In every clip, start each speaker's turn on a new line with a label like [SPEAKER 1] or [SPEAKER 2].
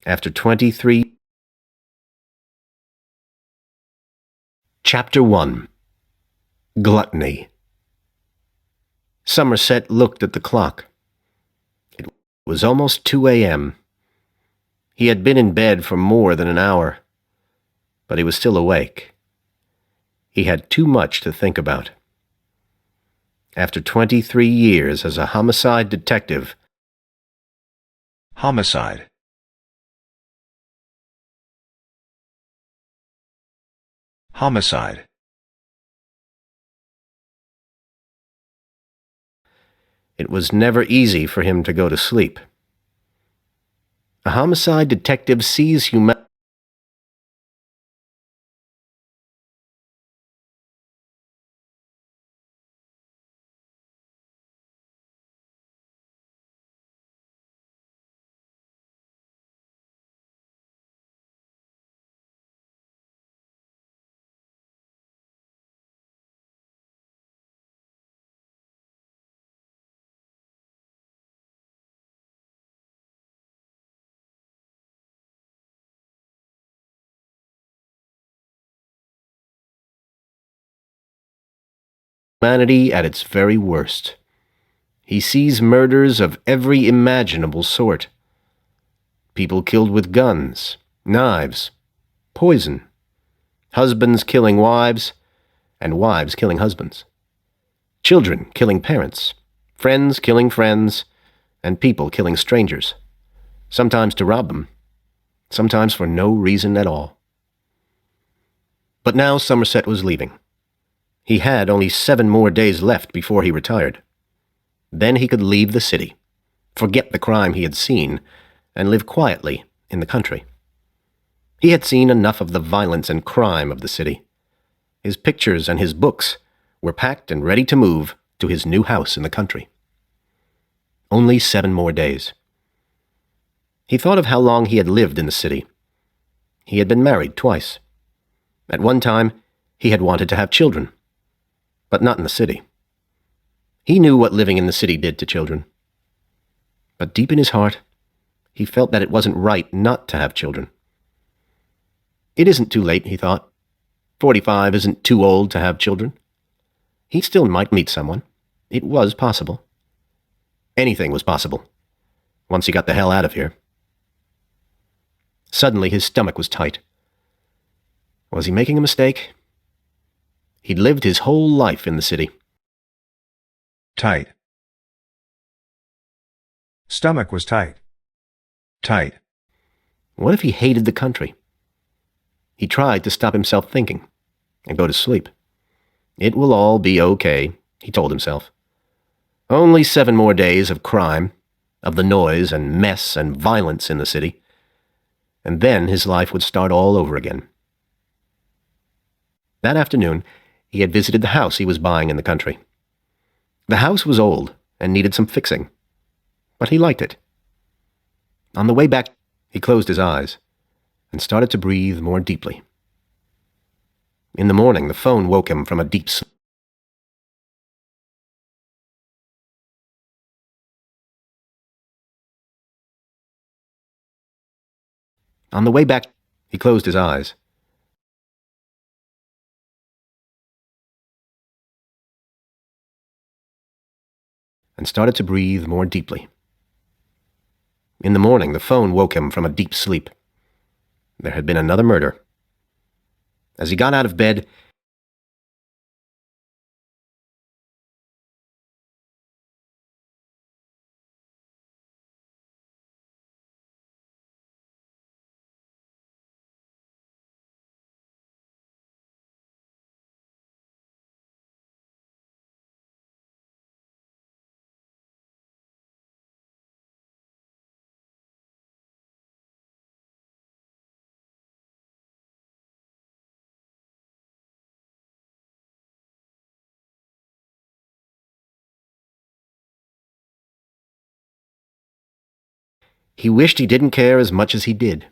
[SPEAKER 1] After 23... Chapter 1. Gluttony. Somerset looked at the clock. It was almost 2 a.m. He had been in bed for more than an hour, but he was still awake. He had too much to think about. After 23 years as a homicide detective...
[SPEAKER 2] Homicide. Homicide.
[SPEAKER 1] It was never easy for him to go to sleep. A homicide detective sees humanity at its very worst. He sees murders of every imaginable sort. People killed with guns, knives, poison, husbands killing wives, and wives killing husbands, children killing parents, friends killing friends, and people killing strangers, sometimes to rob them, sometimes for no reason at all. But now Somerset was leaving. He had only 7 more days left before he retired. Then he could leave the city, forget the crime he had seen, and live quietly in the country. He had seen enough of the violence and crime of the city. His pictures and his books were packed and ready to move to his new house in the country. Only 7 more days. He thought of how long he had lived in the city. He had been married twice. At one time, he had wanted to have children, but not in the city. He knew what living in the city did to children. But deep in his heart, he felt that it wasn't right not to have children. It isn't too late, he thought. 45 isn't too old to have children. He still might meet someone. It was possible. Anything was possible, once he got the hell out of here. Suddenly his stomach was tight. Was he making a mistake? He'd lived his whole life in the city.
[SPEAKER 2] Tight. Stomach was tight. Tight.
[SPEAKER 1] What if he hated the country? He tried to stop himself thinking and go to sleep. It will all be okay, he told himself. Only 7 more days of crime, of the noise and mess and violence in the city, and then his life would start all over again. That afternoon, he had visited the house he was buying in the country. The house was old and needed some fixing, but he liked it. On the way back, he closed his eyes and started to breathe more deeply. In the morning, the phone woke him from a deep sleep. On the way back, he closed his eyes and started to breathe more deeply. In the morning, the phone woke him from a deep sleep. There had been another murder. As he got out of bed, he wished he didn't care as much as he did.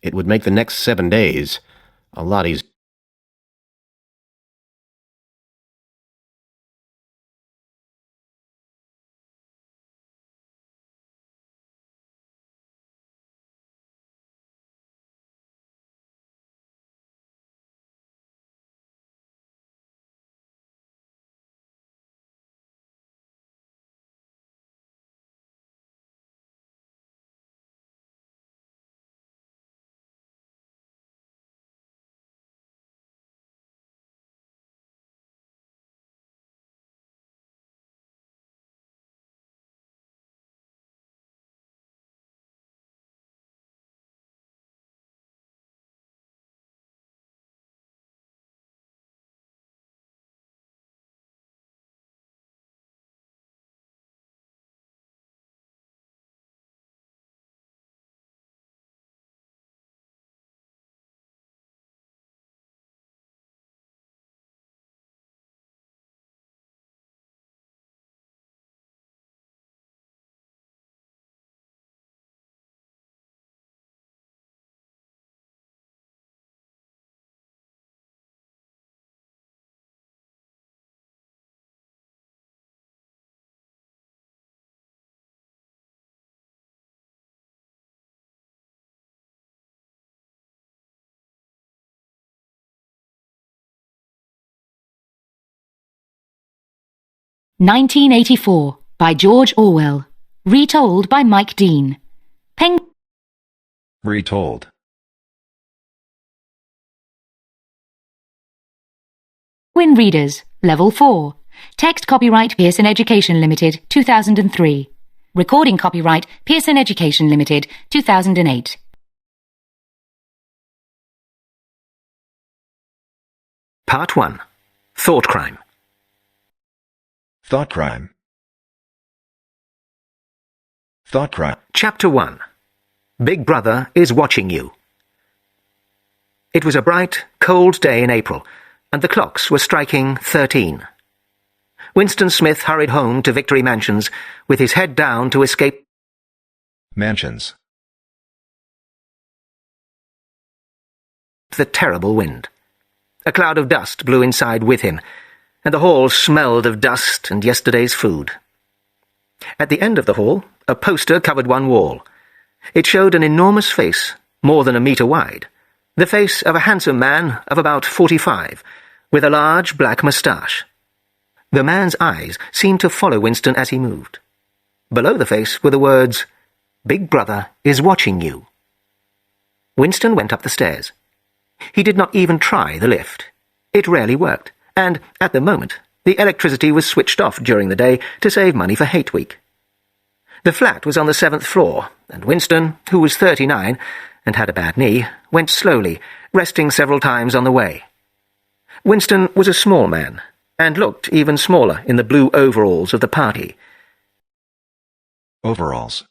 [SPEAKER 1] It would make the next 7 days a lot easier.
[SPEAKER 3] "1984" by George Orwell. Retold by Mike Dean.
[SPEAKER 2] Retold.
[SPEAKER 3] Penguin Readers, Level 4. Text copyright Pearson Education Limited, 2003. Recording copyright Pearson Education Limited, 2008.
[SPEAKER 4] Part 1. Thought Crime.
[SPEAKER 2] Thought crime. Thought crime.
[SPEAKER 4] Chapter 1. Big Brother is watching you. It was a bright, cold day in April, and the clocks were striking 13. Winston Smith hurried home to Victory Mansions with his head down to escape
[SPEAKER 2] Mansions.
[SPEAKER 4] the terrible wind. A cloud of dust blew inside with him, and the hall smelled of dust and yesterday's food. At the end of the hall, a poster covered one wall. It showed an enormous face, more than a metre wide, the face of a handsome man of about 45, with a large black moustache. The man's eyes seemed to follow Winston as he moved. Below the face were the words, "Big Brother is watching you." Winston went up the stairs. He did not even try the lift. It rarely worked, and, at the moment, the electricity was switched off during the day to save money for Hate Week. The flat was on the 7th floor, and Winston, who was 39 and had a bad knee, went slowly, resting several times on the way. Winston was a small man, and looked even smaller in the blue overalls of the party.
[SPEAKER 2] Overalls.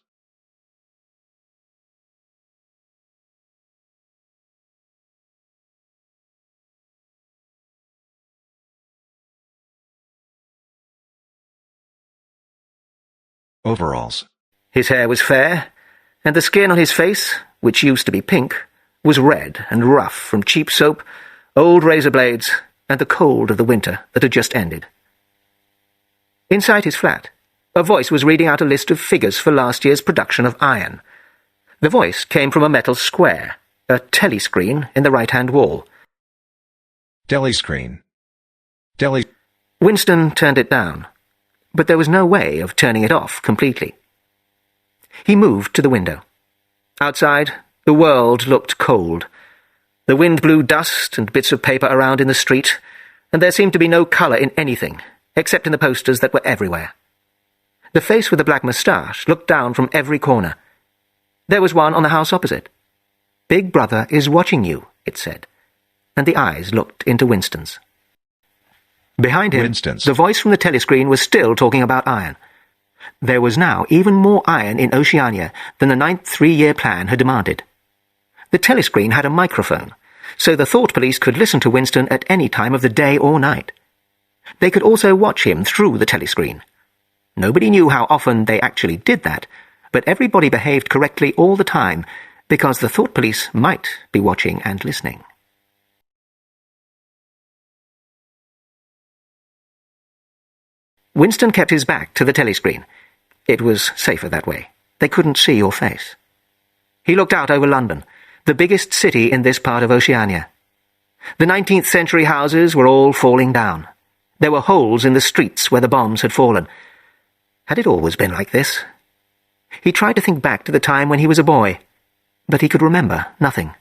[SPEAKER 2] Overalls.
[SPEAKER 4] His hair was fair, and the skin on his face, which used to be pink, was red and rough from cheap soap, old razor blades, and the cold of the winter that had just ended. Inside his flat, a voice was reading out a list of figures for last year's production of Iron. The voice came from a metal square, a telescreen in the right-hand wall.
[SPEAKER 2] Deli screen. Deli.
[SPEAKER 4] Winston turned it down, but there was no way of turning it off completely. He moved to the window. Outside, the world looked cold. The wind blew dust and bits of paper around in the street, and there seemed to be no colour in anything, except in the posters that were everywhere. The face with the black moustache looked down from every corner. There was one on the house opposite. "Big Brother is watching you," it said, and the eyes looked into Winston's. Behind him,
[SPEAKER 2] Winston's.
[SPEAKER 4] the voice from the telescreen was still talking about iron. There was now even more iron in Oceania than the 9th three-year plan had demanded. The telescreen had a microphone, so the thought police could listen to Winston at any time of the day or night. They could also watch him through the telescreen. Nobody knew how often they actually did that, but everybody behaved correctly all the time, because the thought police might be watching and listening. Winston kept his back to the telescreen. It was safer that way. They couldn't see your face. He looked out over London, the biggest city in this part of Oceania. The 19th century houses were all falling down. There were holes in the streets where the bombs had fallen. Had it always been like this? He tried to think back to the time when he was a boy, but he could remember nothing.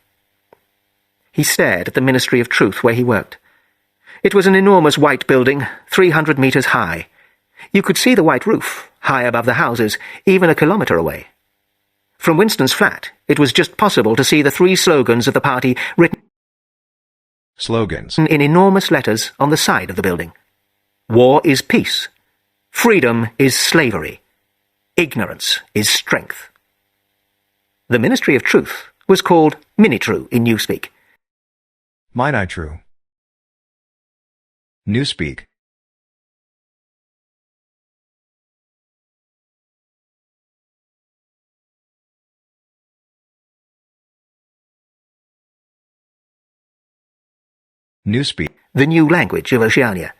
[SPEAKER 4] He stared at the Ministry of Truth where he worked. It was an enormous white building, 300 metres high. You could see the white roof, high above the houses, even a kilometre away. From Winston's flat, it was just possible to see the 3 slogans of the party written
[SPEAKER 2] Slogans.
[SPEAKER 4] in enormous letters on the side of the building. War is peace. Freedom is slavery. Ignorance is strength. The Ministry of Truth was called Mini-True in Newspeak.
[SPEAKER 2] Mine I true. Newspeak. Newspeak.
[SPEAKER 4] The new language of Oceania.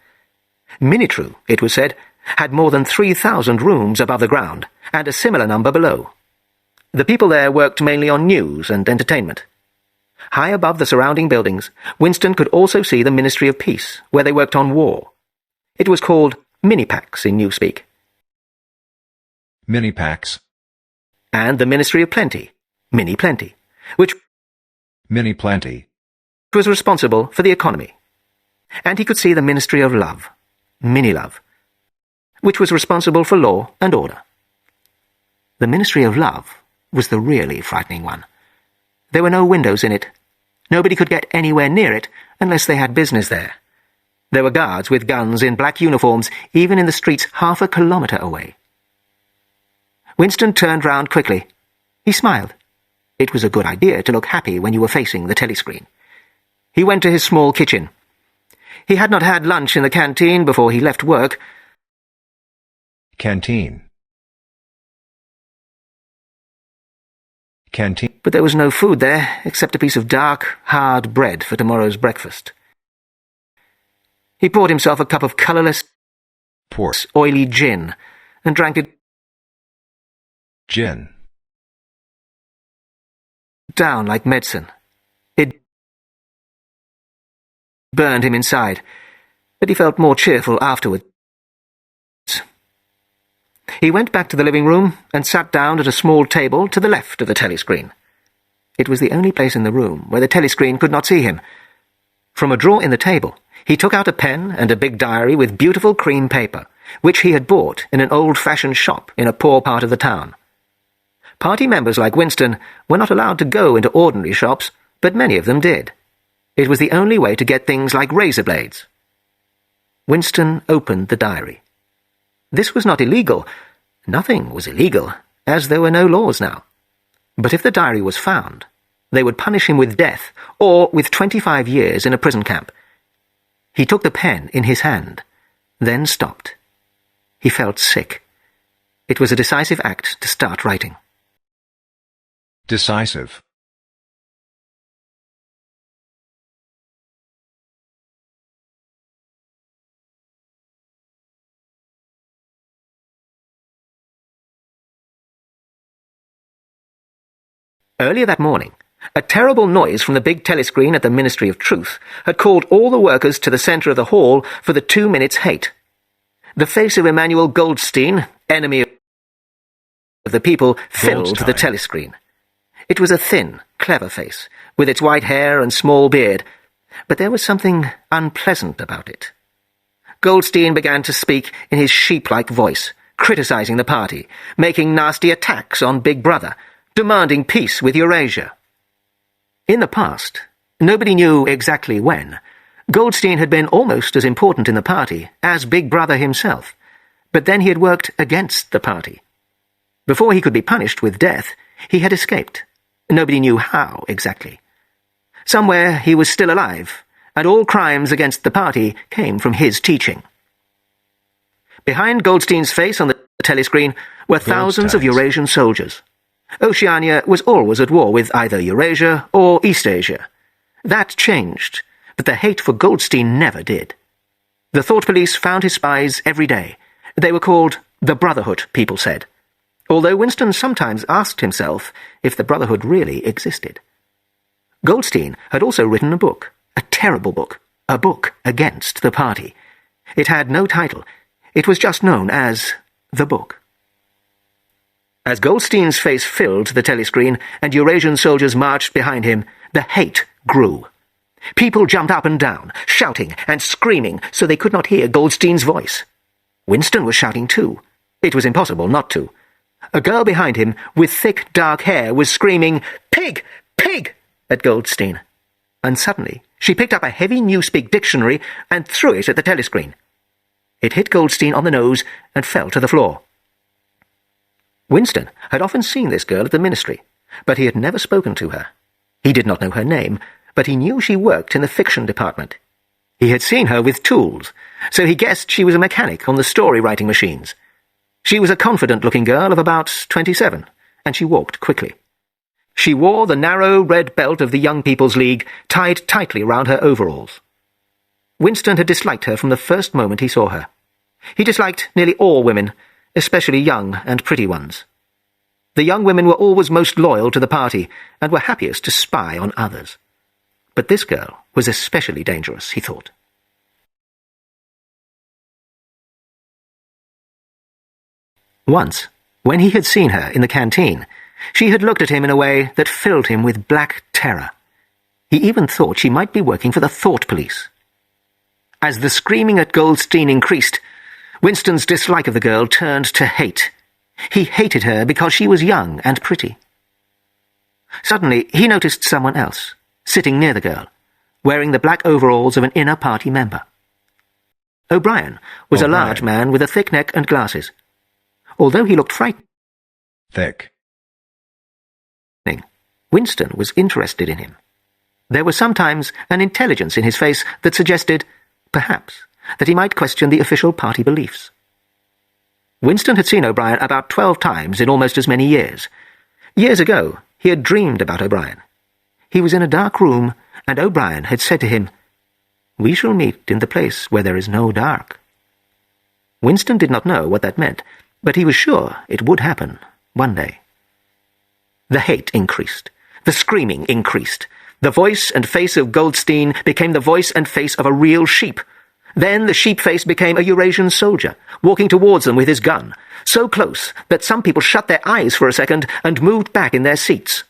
[SPEAKER 4] Mini-True, it was said, had more than 3,000 rooms above the ground, and a similar number below. The people there worked mainly on news and entertainment. High above the surrounding buildings, Winston could also see the Ministry of Peace, where they worked on war. It was called Mini-Packs in Newspeak.
[SPEAKER 2] Mini-packs.
[SPEAKER 4] And the Ministry of Plenty, Mini-Plenty, which
[SPEAKER 2] Mini-plenty.
[SPEAKER 4] was responsible for the economy. And he could see the Ministry of Love, Mini-Love, which was responsible for law and order. The Ministry of Love was the really frightening one. There were no windows in it. Nobody could get anywhere near it unless they had business there. There were guards with guns in black uniforms even in the streets half a kilometre away. Winston turned round quickly. He smiled. It was a good idea to look happy when you were facing the telescreen. He went to his small kitchen. He had not had lunch in the canteen before he left work.
[SPEAKER 2] Canteen. Canteen.
[SPEAKER 4] But there was no food there except a piece of dark, hard bread for tomorrow's breakfast. He poured himself a cup of colourless,
[SPEAKER 2] Port.
[SPEAKER 4] oily gin and drank it
[SPEAKER 2] Gin.
[SPEAKER 4] down like medicine. It burned him inside, but he felt more cheerful afterwards. He went back to the living room and sat down at a small table to the left of the telescreen. It was the only place in the room where the telescreen could not see him. From a drawer in the table, he took out a pen and a big diary with beautiful cream paper, which he had bought in an old-fashioned shop in a poor part of the town. Party members like Winston were not allowed to go into ordinary shops, but many of them did. It was the only way to get things like razor blades. Winston opened the diary. This was not illegal. Nothing was illegal, as there were no laws now. But if the diary was found, they would punish him with death or with 25 years in a prison camp. He took the pen in his hand, then stopped. He felt sick. It was a decisive act to start writing.
[SPEAKER 2] Decisive.
[SPEAKER 4] Earlier that morning, a terrible noise from the big telescreen at the Ministry of Truth had called all the workers to the centre of the hall for the 2 minutes hate. The face of Emmanuel Goldstein, enemy of the people, filled the telescreen. It was a thin, clever face, with its white hair and small beard, but there was something unpleasant about it. Goldstein began to speak in his sheep-like voice, criticising the party, making nasty attacks on Big Brother, demanding peace with Eurasia. In the past, nobody knew exactly when, Goldstein had been almost as important in the party as Big Brother himself, but then he had worked against the party. Before he could be punished with death, he had escaped. Nobody knew how exactly. Somewhere he was still alive, and all crimes against the party came from his teaching. Behind Goldstein's face on the telescreen were thousands of Eurasian soldiers. Oceania was always at war with either Eurasia or Eastasia. That changed, but the hate for Goldstein never did. The thought police found his spies every day. They were called the Brotherhood, people said, although Winston sometimes asked himself if the Brotherhood really existed. Goldstein had also written a book, a terrible book, a book against the party. It had no title. It was just known as The Book. As Goldstein's face filled the telescreen and Eurasian soldiers marched behind him, the hate grew. People jumped up and down, shouting and screaming so they could not hear Goldstein's voice. Winston was shouting too. It was impossible not to. A girl behind him with thick, dark hair was screaming, "Pig! Pig!" at Goldstein. And suddenly she picked up a heavy Newspeak dictionary and threw it at the telescreen. It hit Goldstein on the nose and fell to the floor. Winston had often seen this girl at the ministry, but he had never spoken to her. He did not know her name, but he knew she worked in the fiction department. He had seen her with tools, so he guessed she was a mechanic on the story-writing machines. She was a confident-looking girl of about 27, and she walked quickly. She wore the narrow red belt of the Young People's League tied tightly round her overalls. Winston had disliked her from the first moment he saw her. He disliked nearly all women, especially young and pretty ones. The young women were always most loyal to the party and were happiest to spy on others. But this girl was especially dangerous, he thought. Once, when he had seen her in the canteen, she had looked at him in a way that filled him with black terror. He even thought she might be working for the thought police. As the screaming at Goldstein increased, Winston's dislike of the girl turned to hate. He hated her because she was young and pretty. Suddenly, he noticed someone else, sitting near the girl, wearing the black overalls of an inner party member. O'Brien was a large man with a thick neck and glasses. Although he looked frightened,
[SPEAKER 2] Thick.
[SPEAKER 4] Winston was interested in him. There was sometimes an intelligence in his face that suggested, perhaps, that he might question the official party beliefs. Winston had seen O'Brien about 12 times in almost as many years. Years ago, he had dreamed about O'Brien. He was in a dark room, and O'Brien had said to him, "We shall meet in the place where there is no dark." Winston did not know what that meant, but he was sure it would happen one day. The hate increased. The screaming increased. The voice and face of Goldstein became the voice and face of a real sheep. Then the sheep face became a Eurasian soldier, walking towards them with his gun, so close that some people shut their eyes for a second and moved back in their seats.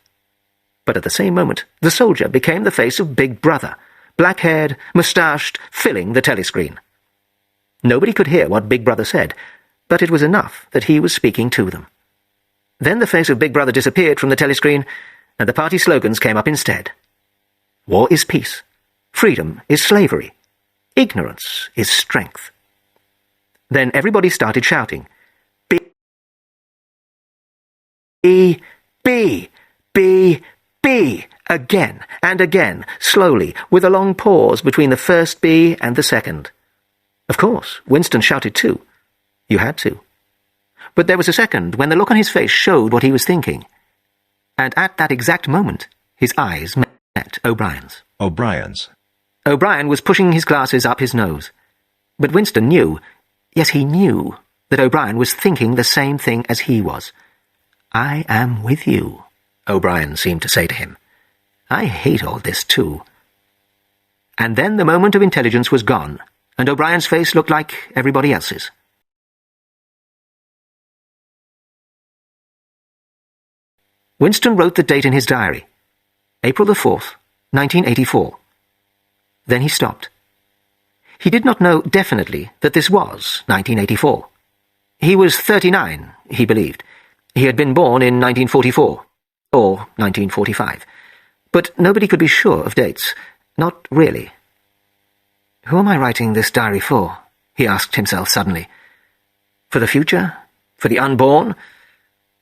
[SPEAKER 4] But at the same moment, the soldier became the face of Big Brother, black-haired, moustached, filling the telescreen. Nobody could hear what Big Brother said, but it was enough that he was speaking to them. Then the face of Big Brother disappeared from the telescreen, and the party slogans came up instead. War is peace. Freedom is slavery. Ignorance is strength. Then everybody started shouting, B, B, B, B, B, again and again, slowly, with a long pause between the first B and the second. Of course, Winston shouted too. You had to. But there was a second when the look on his face showed what he was thinking. And at that exact moment, his eyes met O'Brien's.
[SPEAKER 2] O'Brien's.
[SPEAKER 4] O'Brien was pushing his glasses up his nose. But Winston knew, yes, he knew, that O'Brien was thinking the same thing as he was. "I am with you," O'Brien seemed to say to him. "I hate all this too." And then the moment of intelligence was gone, and O'Brien's face looked like everybody else's. Winston wrote the date in his diary, April the 4th, 1984. Then he stopped. He did not know definitely that this was 1984. He was 39, he believed. He had been born in 1944, or 1945. But nobody could be sure of dates. Not really. Who am I writing this diary for? He asked himself suddenly. For the future? For the unborn?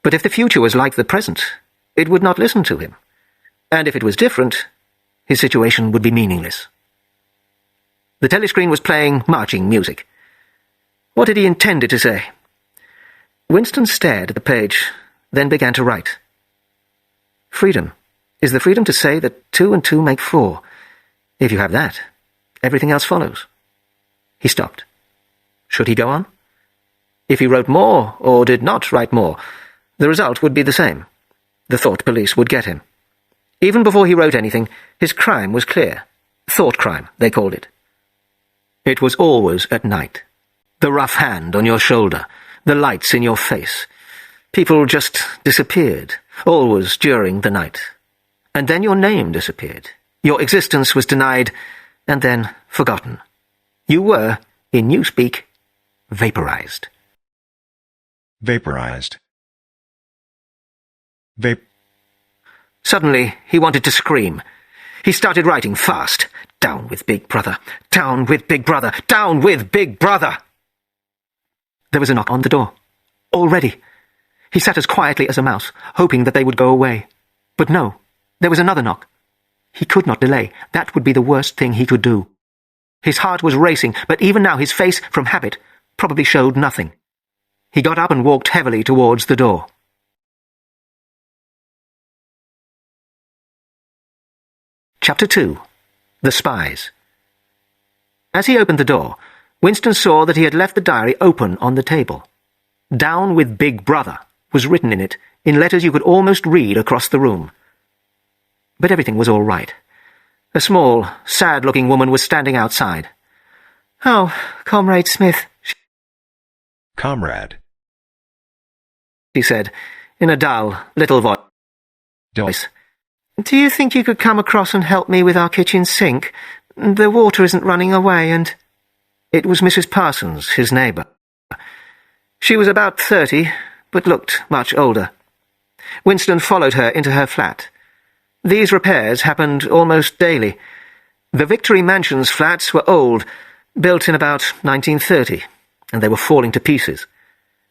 [SPEAKER 4] But if the future was like the present, it would not listen to him. And if it was different, his situation would be meaningless. The telescreen was playing marching music. What had he intended to say? Winston stared at the page, then began to write. Freedom is the freedom to say that 2 and 2 make 4. If you have that, everything else follows. He stopped. Should he go on? If he wrote more, or did not write more, the result would be the same. The thought police would get him. Even before he wrote anything, his crime was clear. Thought crime, they called it. It was always at night. The rough hand on your shoulder, the lights in your face. People just disappeared, always during the night. And then your name disappeared. Your existence was denied, and then forgotten. You were, in newspeak, vaporized.
[SPEAKER 2] Vaporized.
[SPEAKER 4] Suddenly, he wanted to scream. He started writing fast. Down with Big Brother. Down with Big Brother. Down with Big Brother. There was a knock on the door. Already. He sat as quietly as a mouse, hoping that they would go away. But no, there was another knock. He could not delay. That would be the worst thing he could do. His heart was racing, but even now his face, from habit, probably showed nothing. He got up and walked heavily towards the door. Chapter 2. The Spies. As he opened the door, Winston saw that he had left the diary open on the table. Down with Big Brother was written in it, in letters you could almost read across the room. But everything was all right. A small, sad-looking woman was standing outside. "Oh, Comrade Smith,"
[SPEAKER 2] Comrade.
[SPEAKER 4] she said, in a dull, little voice. "Do you think you could come across and help me with our kitchen sink? The water isn't running away, and—" It was Mrs. Parsons, his neighbour. She was about 30, but looked much older. Winston followed her into her flat. These repairs happened almost daily. The Victory Mansions flats were old, built in about 1930, and they were falling to pieces.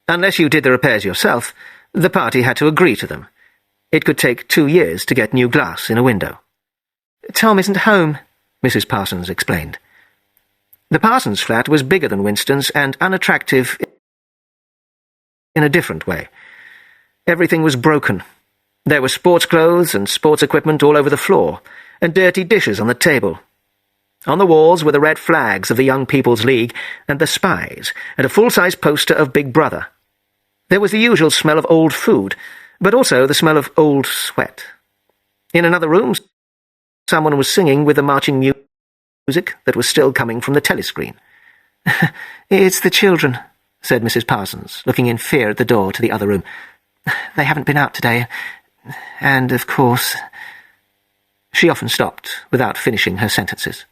[SPEAKER 4] Unless you did the repairs yourself, the party had to agree to them. It could take 2 years to get new glass in a window. "Tom isn't home," Mrs. Parsons explained. The Parsons flat was bigger than Winston's and unattractive in a different way. Everything was broken. There were sports clothes and sports equipment all over the floor, and dirty dishes on the table. On the walls were the red flags of the Young People's League and the Spies, and a full-size poster of Big Brother. There was the usual smell of old food, but also the smell of old sweat. In another room, someone was singing with the marching music that was still coming from the telescreen. "It's the children," said Mrs. Parsons, looking in fear at the door to the other room. "They haven't been out today, and, of course—" She often stopped without finishing her sentences.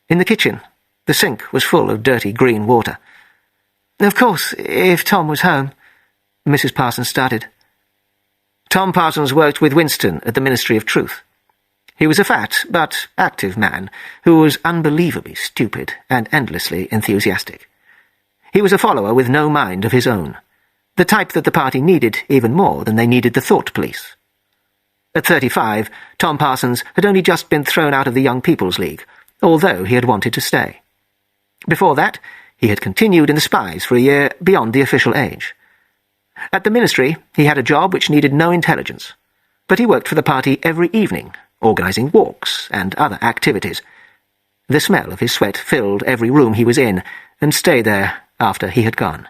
[SPEAKER 4] In the kitchen, the sink was full of dirty green water. "Of course, if Tom was home," Mrs. Parsons started. Tom Parsons worked with Winston at the Ministry of Truth. He was a fat but active man who was unbelievably stupid and endlessly enthusiastic. He was a follower with no mind of his own, the type that the party needed even more than they needed the thought police. At 35, Tom Parsons had only just been thrown out of the Young People's League, although he had wanted to stay. Before that, he had continued in the Spies for a year beyond the official age. At the ministry, he had a job which needed no intelligence, but he worked for the party every evening, organising walks and other activities. The smell of his sweat filled every room he was in, and stayed there after he had gone.